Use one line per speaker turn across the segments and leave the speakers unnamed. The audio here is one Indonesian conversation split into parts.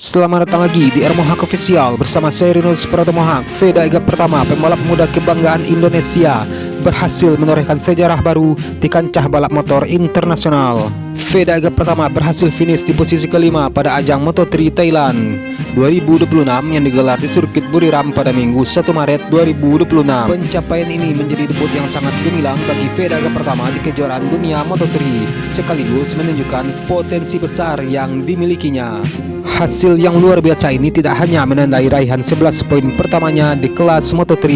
Selamat datang lagi di Mohak Official bersama saya Rinus Mohak. Veda Ega pertama, pembalap muda kebanggaan Indonesia, berhasil menorehkan sejarah baru di kancah balap motor internasional. Veda Ega pertama berhasil finish di posisi kelima pada ajang Moto3 Thailand 2026 yang digelar di sirkuit Buriram pada Minggu 1 Maret 2026. Pencapaian ini menjadi debut yang sangat gemilang bagi Veda Ega pertama di kejuaraan dunia Moto3, sekaligus menunjukkan potensi besar yang dimilikinya. Hasil yang luar biasa ini tidak hanya menandai raihan 11 poin pertamanya di kelas Moto3,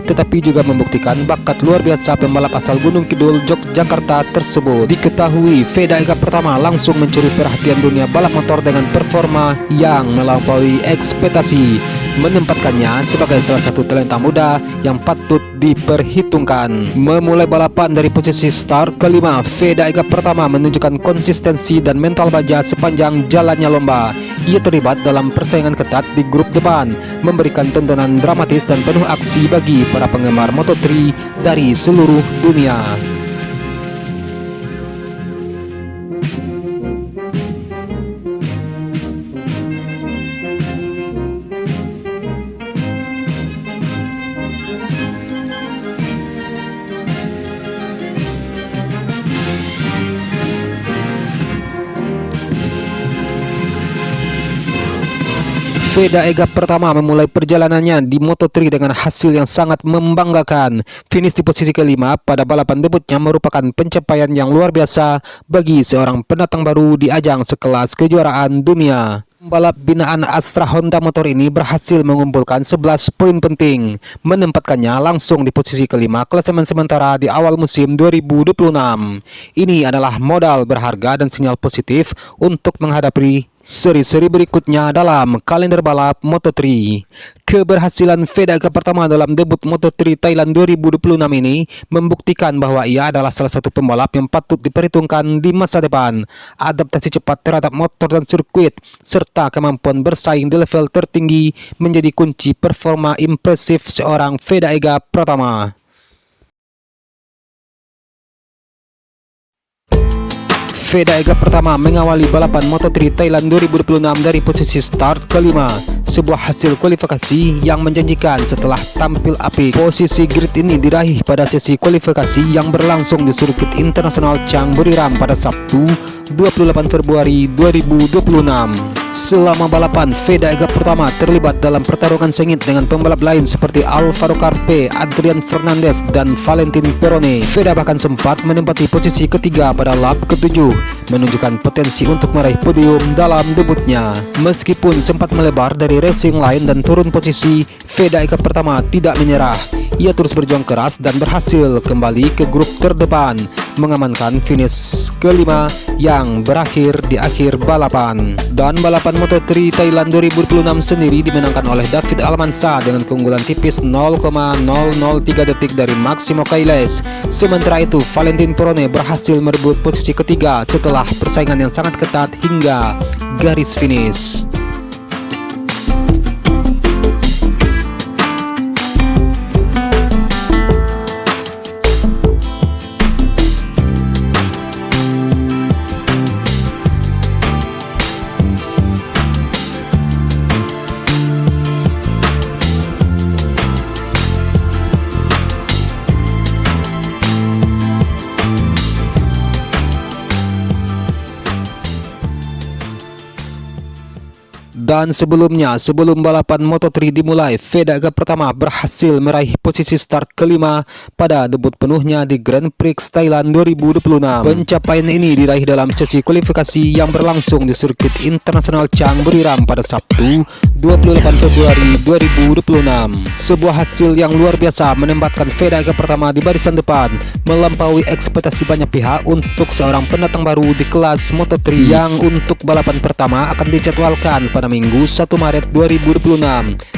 tetapi juga membuktikan bakat luar biasa pembalap asal Gunung Kidul, Yogyakarta tersebut. Diketahui Veda Ega pertama langsung mencuri perhatian dunia balap motor dengan performa yang melampaui ekspektasi, menempatkannya sebagai salah satu talenta muda yang patut diperhitungkan. Memulai balapan dari posisi start kelima, Veda Ega pertama menunjukkan konsistensi dan mental baja sepanjang jalannya lomba. Ia terlibat dalam persaingan ketat di grup depan, memberikan tontonan dramatis dan penuh aksi bagi para penggemar Moto3 dari seluruh dunia. Veda Ega pertama memulai perjalanannya di Moto3 dengan hasil yang sangat membanggakan. Finish di posisi kelima pada balapan debutnya merupakan pencapaian yang luar biasa bagi seorang pendatang baru di ajang sekelas kejuaraan dunia. Pembalap binaan Astra Honda Motor ini berhasil mengumpulkan 11 poin penting, menempatkannya langsung di posisi kelima klasemen sementara di awal musim 2026. Ini adalah modal berharga dan sinyal positif untuk menghadapi seri-seri berikutnya dalam kalender balap Moto3. Keberhasilan Veda Ega pertama dalam debut Moto3 Thailand 2026 ini membuktikan bahwa ia adalah salah satu pembalap yang patut diperhitungkan di masa depan. Adaptasi cepat terhadap motor dan sirkuit serta kemampuan bersaing di level tertinggi menjadi kunci performa impresif seorang Veda Ega pertama. Veda Ega pertama mengawali balapan Moto3 Thailand 2026 dari posisi start kelima, sebuah hasil kualifikasi yang menjanjikan setelah tampil apik. Posisi grid ini diraih pada sesi kualifikasi yang berlangsung di sirkuit internasional Chang Buriram pada Sabtu 28 Februari 2026. Selama balapan, Veda Ega pertama terlibat dalam pertarungan sengit dengan pembalap lain seperti Alvaro Carpe, Adrian Fernandez, dan Valentin Perone. Veda bahkan sempat menempati posisi ketiga pada lap ke-7, menunjukkan potensi untuk meraih podium dalam debutnya. Meskipun sempat melebar dari racing line dan turun posisi, Veda Ega pertama tidak menyerah. Ia terus berjuang keras dan berhasil kembali ke grup terdepan, mengamankan finish kelima yang berakhir di akhir balapan. Dan balapan Moto3 Thailand 2026 sendiri dimenangkan oleh David Almansa dengan keunggulan tipis 0,003 detik dari Maximo Kailes. Sementara itu Valentin Perone berhasil merebut posisi ketiga setelah persaingan yang sangat ketat hingga garis finish. Dan sebelumnya, sebelum balapan Moto3 dimulai, Veda Ega pertama berhasil meraih posisi start kelima pada debut penuhnya di Grand Prix Thailand 2026. Pencapaian ini diraih dalam sesi kualifikasi yang berlangsung di sirkuit internasional Chang Buriram pada Sabtu 28 Februari 2026. Sebuah hasil yang luar biasa menempatkan Veda Ega pertama di barisan depan, melampaui ekspektasi banyak pihak untuk seorang pendatang baru di kelas Moto3 yang untuk balapan pertama akan dijadwalkan pada Minggu 1 Maret 2026,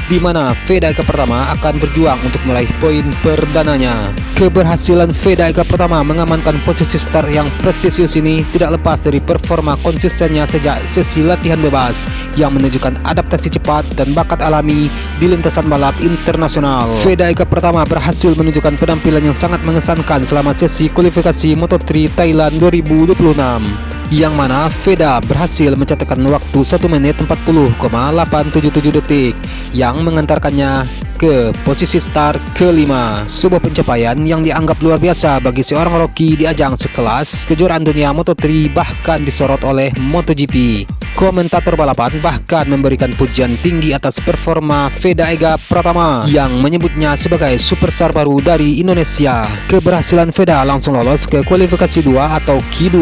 di mana Veda Ega pertama akan berjuang untuk meraih poin perdananya. Keberhasilan Veda Ega pertama mengamankan posisi start yang prestisius ini tidak lepas dari performa konsistennya sejak sesi latihan bebas yang menunjukkan adaptasi cepat dan bakat alami di lintasan balap internasional. Veda Ega pertama berhasil menunjukkan penampilan yang sangat mengesankan selama sesi kualifikasi Moto3 Thailand 2026. yang mana Veda berhasil mencatatkan waktu 1 menit 40,877 detik yang mengantarkannya ke posisi start kelima. Sebuah pencapaian yang dianggap luar biasa bagi seorang Rocky di ajang sekelas kejuaraan dunia Moto3, bahkan disorot oleh MotoGP. Komentator balapan bahkan memberikan pujian tinggi atas performa Veda Ega Pratama yang menyebutnya sebagai superstar baru dari Indonesia. Keberhasilan Veda langsung lolos ke kualifikasi 2 atau Q2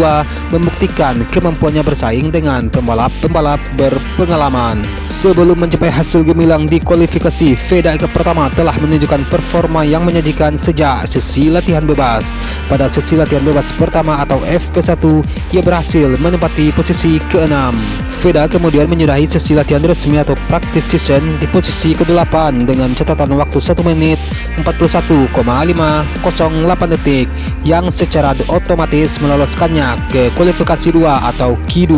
membuktikan kemampuannya bersaing dengan pembalap-pembalap berpengalaman. Sebelum mencapai hasil gemilang di kualifikasi, Veda Ega Pratama telah menunjukkan performa yang menyajikan sejak sesi latihan bebas. Pada sesi latihan bebas pertama atau FP1, ia berhasil menempati posisi ke-6. Veda kemudian menyudahi sesi latihan resmi atau practice session di posisi ke-8 dengan catatan waktu 1 menit 41,508 detik yang secara otomatis meloloskannya ke kualifikasi 2 atau Q2.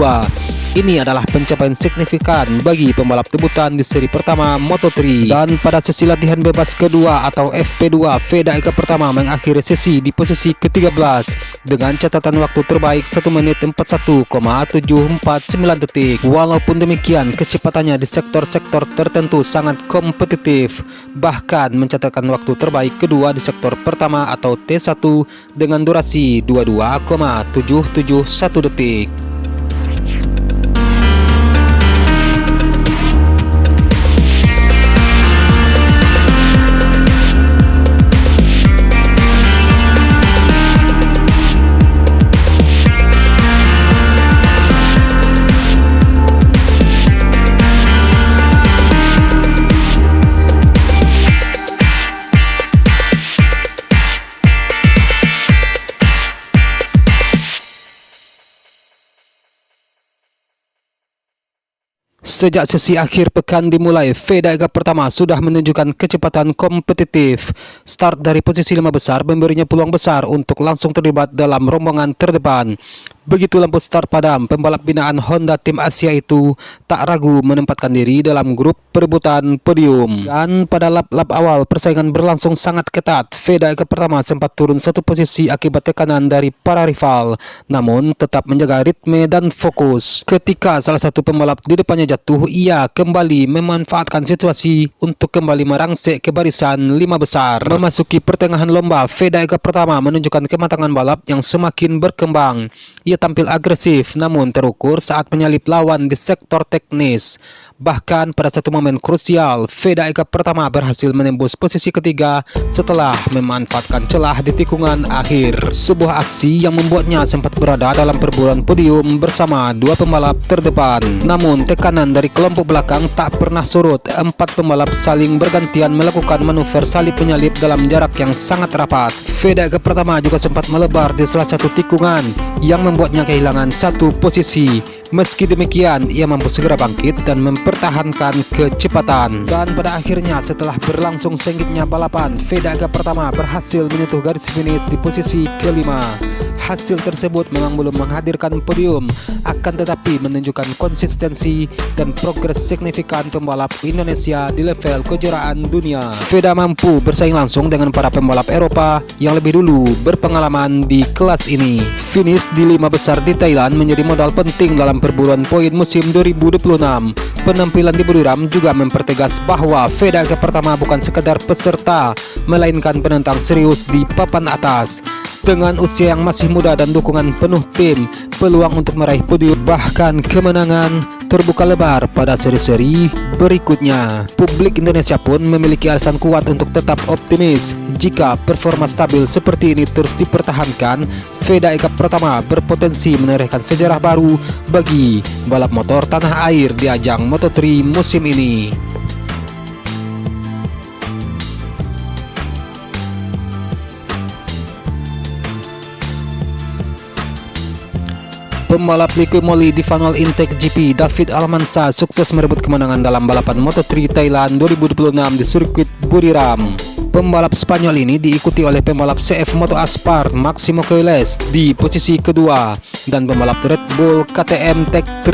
Ini adalah pencapaian signifikan bagi pembalap debutan di seri pertama Moto3. Dan pada sesi latihan bebas kedua atau FP2, Veda Ega Pratama mengakhiri sesi di posisi ke-13 dengan catatan waktu terbaik 1 menit 41,749 detik. Walaupun demikian, kecepatannya di sektor-sektor tertentu sangat kompetitif, bahkan mencatatkan waktu terbaik kedua di sektor pertama atau T1 dengan durasi 22,771 detik. Sejak sesi akhir pekan dimulai, Veda Ega Pratama sudah menunjukkan kecepatan kompetitif. Start dari posisi 5 besar memberinya peluang besar untuk langsung terlibat dalam rombongan terdepan. Begitu lampu start padam, pembalap binaan Honda Tim Asia itu tak ragu menempatkan diri dalam grup perebutan podium. Dan pada lap-lap awal persaingan berlangsung sangat ketat. Veda Ega Pratama sempat turun 1 posisi akibat tekanan dari para rival, namun tetap menjaga ritme dan fokus. Ketika salah satu pembalap di depannya jatuh, ia kembali memanfaatkan situasi untuk kembali merangsek ke barisan 5 besar. Memasuki pertengahan lomba, Veda Ega Pratama menunjukkan kematangan balap yang semakin berkembang. Ia tampil agresif namun terukur saat menyalip lawan di sektor teknis. Bahkan pada satu momen krusial, Veda Ega Pratama berhasil menembus posisi ketiga setelah memanfaatkan celah di tikungan akhir. Sebuah aksi yang membuatnya sempat berada dalam perburuan podium bersama 2 pembalap terdepan. Namun tekanan dari kelompok belakang tak pernah surut. 4 pembalap saling bergantian melakukan manuver salip penyalip dalam jarak yang sangat rapat. Veda Ega Pratama juga sempat melebar di salah satu tikungan yang membuatnya kehilangan 1 posisi. Meski demikian, ia mampu segera bangkit dan mempertahankan kecepatan. Dan pada akhirnya, setelah berlangsung sengitnya balapan, Veda Ega Pratama berhasil menyentuh garis finish di posisi ke-5. Hasil tersebut memang belum menghadirkan podium, akan tetapi menunjukkan konsistensi dan progres signifikan pembalap Indonesia di level kejuaraan dunia. Veda mampu bersaing langsung dengan para pembalap Eropa yang lebih dulu berpengalaman di kelas ini. Finish di 5 besar di Thailand menjadi modal penting dalam perburuan poin musim 2026. Penampilan di Buriram juga mempertegas bahwa Veda Ega Pratama bukan sekedar peserta, melainkan penentang serius di papan atas. Dengan usia yang masih muda dan dukungan penuh tim, peluang untuk meraih podium bahkan kemenangan terbuka lebar pada seri-seri berikutnya. Publik Indonesia pun memiliki alasan kuat untuk tetap optimis. Jika performa stabil seperti ini terus dipertahankan, Veda Ega Pratama berpotensi menorehkan sejarah baru bagi balap motor tanah air di ajang Moto3 musim ini. Pembalap liquid moly di Vanwall Intake GP, David Almansa, sukses merebut kemenangan dalam balapan Moto3 Thailand 2026 di sirkuit Buriram. Pembalap Spanyol ini diikuti oleh pembalap CF Moto Aspar Máximo Coeles di posisi kedua dan pembalap Red Bull KTM Tech3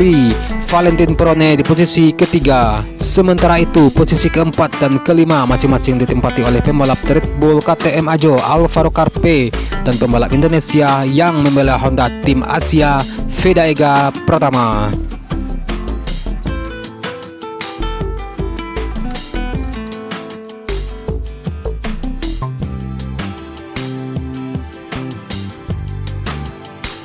Valentin Perone di posisi ketiga. Sementara itu posisi keempat dan kelima masing-masing ditempati oleh pembalap Red Bull KTM Ajo Alvaro Carpe dan pembalap Indonesia yang membela Honda Tim Asia Feda Ega Pratama.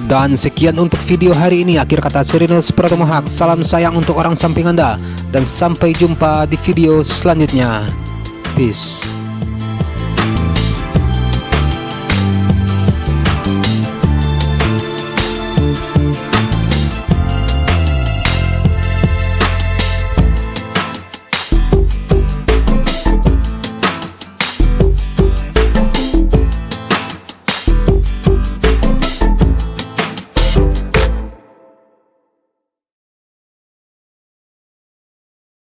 Dan sekian untuk video hari ini. Akhir kata Serinus Pratomahak, salam sayang untuk orang samping Anda dan sampai jumpa di video selanjutnya. Peace.